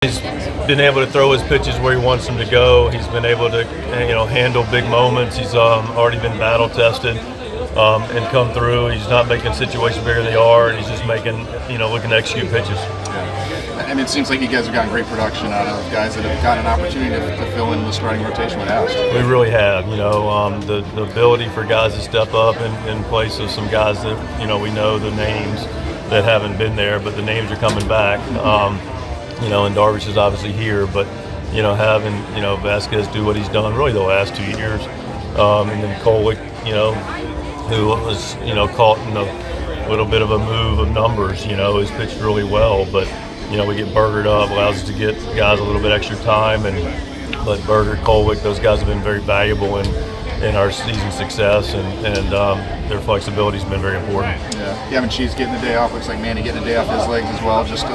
He's been able to throw his pitches where he wants them to go. He's been able to, handle big moments. He's already been battle tested and come through. He's not making situations bigger than they are, and he's just making, looking to execute pitches. Yeah. I mean, it seems like you guys have gotten great production out of guys that have gotten an opportunity to fill in the starting rotation when asked. We really have. The ability for guys to step up in place of some guys that we know the names that haven't been there, but the names are coming back. And Darvish is obviously here, but having Vasquez do what he's done really the last 2 years, and then Kolek, who was caught in a little bit of a move of numbers, has pitched really well, but we get Burgered up, allows us to get guys a little bit extra time, but Burgered, Kolek, those guys have been very valuable in our season success, and their flexibility has been very important. Yeah, Gavin Cheese getting the day off. Looks like Manny getting a day off his legs as well. Just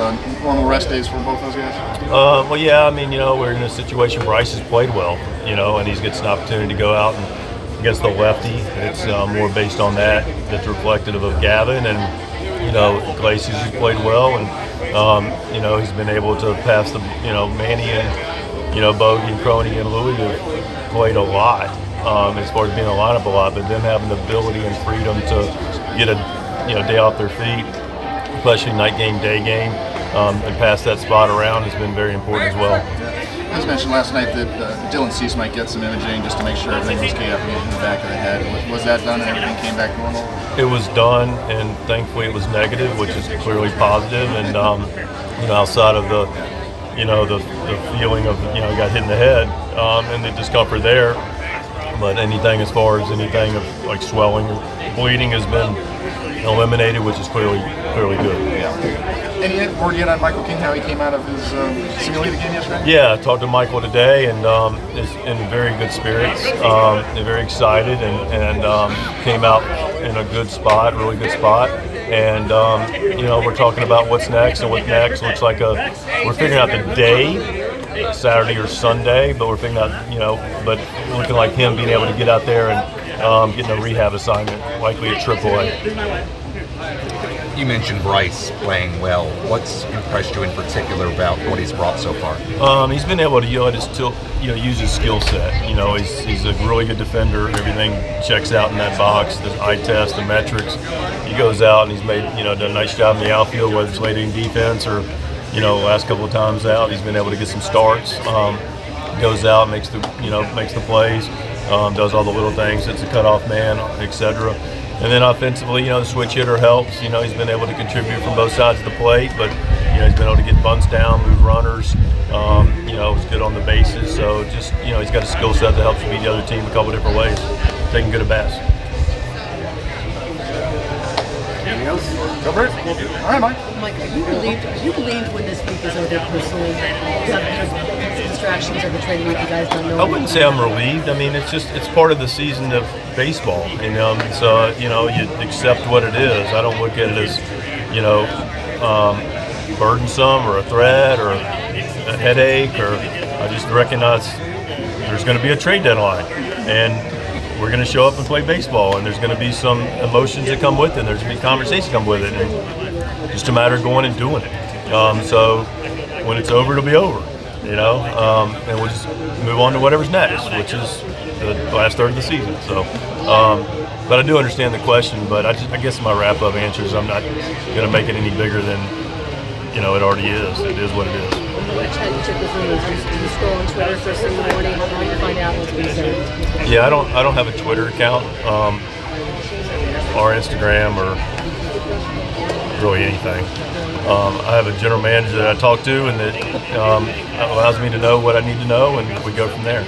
normal rest days for both those guys. Well, yeah. I mean, we're in a situation where Bryce has played well, and he gets an opportunity to go out and against the lefty. It's more based on that. That's reflective of Gavin, and Iglesias has played well, and he's been able to pass the Manny and Bogey and Crony and Louis have played a lot. As far as being in the lineup a lot, but them having the ability and freedom to get a day off their feet, especially night game, day game, and pass that spot around has been very important as well. Yeah. As mentioned last night that Dylan Cease might get some imaging just to make sure everything was okay up in the back of the head. Was that done and everything came back normal? It was done, and thankfully it was negative, which is clearly positive. And outside of the feeling of he got hit in the head and the discomfort there. But anything as far as anything of like swelling or bleeding has been eliminated, which is clearly good. Yeah. Any word yet on Michael King, how he came out of his simulated game yesterday? Yeah, I talked to Michael today, and is in very good spirits. They're very excited, and came out in a good spot, really good spot. And we're talking about what's next, and what's next looks like we're figuring out the day. Saturday or Sunday, but we're figuring out, but looking like him being able to get out there and getting a rehab assignment, likely at AAA. You mentioned Bryce playing well. What's impressed you in particular about what he's brought so far? He's been able to use his skill set. He's a really good defender. Everything checks out in that box. The eye test, the metrics. He goes out and he's made done a nice job in the outfield, whether it's late in defense or. Last couple of times out, he's been able to get some starts. Goes out, makes the plays, does all the little things. It's a cutoff man, etc. And then offensively, the switch hitter helps. He's been able to contribute from both sides of the plate, but he's been able to get bunts down, move runners. He's good on the bases. So just he's got a skill set that helps beat the other team a couple different ways, taking good at bats. Anything else? Go for it. All right, Mike. Mike, are you relieved when this week is over personally? The distractions of the training week, you guys don't know. I wouldn't say I'm relieved. I mean, it's part of the season of baseball, so you accept what it is. I don't look at it as burdensome or a threat or a headache, or I just recognize there's going to be a trade deadline, and we're going to show up and play baseball, and there's going to be some emotions that come with it, and there's going to be conversation come with it, and just a matter of going and doing it. So when it's over, it'll be over, and we'll just move on to whatever's next, which is the last third of the season. So, but I do understand the question, but I guess my wrap-up answer is I'm not going to make it any bigger than it already is. It is what it is. Do you scroll on Twitter first thing in the morning? How do you find out what's being said? Yeah, I don't have a Twitter account or Instagram or really anything. I have a general manager that I talk to, and that allows me to know what I need to know, and we go from there.